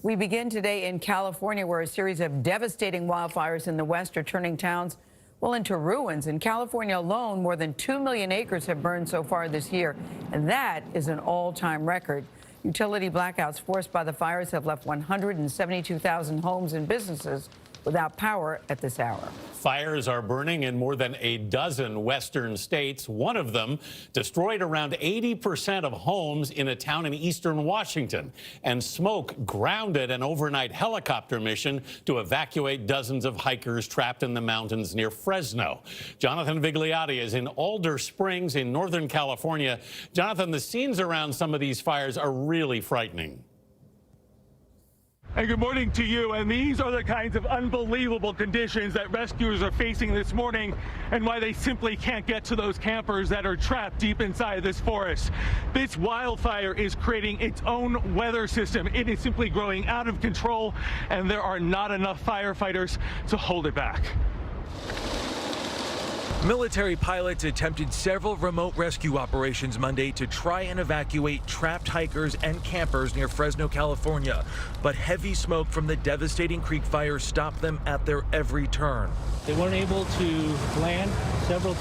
We begin today in California, where a series of devastating wildfires in the west are turning towns, well, into ruins. In California alone, more than 2 million acres have burned so far this year, and that is an all-time record. Utility blackouts forced by the fires have left 172,000 homes and businesses without power at this hour. Fires are burning in more than a dozen western states. One of them destroyed around 80% of homes in a town in eastern Washington. And smoke grounded an overnight helicopter mission to evacuate dozens of hikers trapped in the mountains near Fresno. Jonathan Vigliotti is in Alder Springs in Northern California. Jonathan, the scenes around some of these fires are really frightening. And good morning to you. And these are the kinds of unbelievable conditions that rescuers are facing this morning, and why they simply can't get to those campers that are trapped deep inside this forest. This wildfire is creating its own weather system. It is simply growing out of control, and there are not enough firefighters to hold it back. Military pilots attempted several remote rescue operations Monday to try and evacuate trapped hikers and campers near Fresno, California. But heavy smoke from the devastating creek fire stopped them at their every turn. They weren't able to land several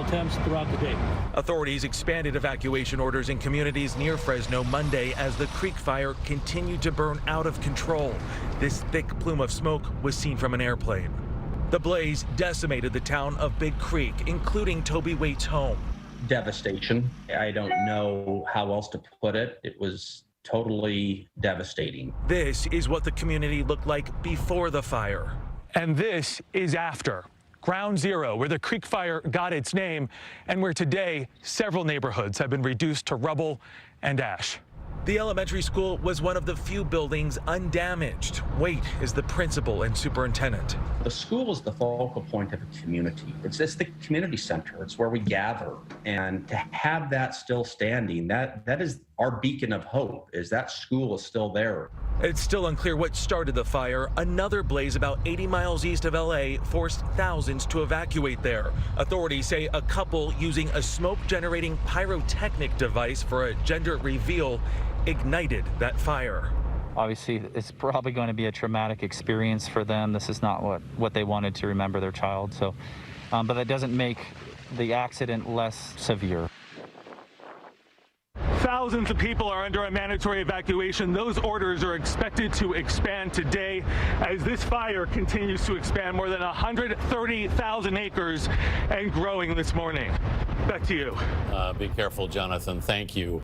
attempts throughout the day. Authorities expanded evacuation orders in communities near Fresno Monday as the creek fire continued to burn out of control. This thick plume of smoke was seen from an airplane. The blaze decimated the town of Big Creek, including Toby Waite's home. Devastation. I don't know how else to put it. It was totally devastating. This is what the community looked like before the fire. And this is after. Ground Zero, where the creek fire got its name, and where today several neighborhoods have been reduced to rubble and ash. The elementary school was one of the few buildings undamaged. Waite is the principal and superintendent. The school is the focal point of a community. It's the community center. It's where we gather. And to have that still standing, that is our beacon of hope, is that school is still there. It's still unclear what started the fire. Another blaze about 80 miles east of LA forced thousands to evacuate there. Authorities say a couple using a smoke-generating pyrotechnic device for a gender reveal ignited that fire. Obviously, it's probably going to be a traumatic experience for them. This is not what they wanted to remember their child. So, but that doesn't make the accident less severe. Thousands of people are under a mandatory evacuation. Those orders are expected to expand today as this fire continues to expand more than 130,000 acres and growing this morning. Back to you. Be careful, Jonathan. Thank you.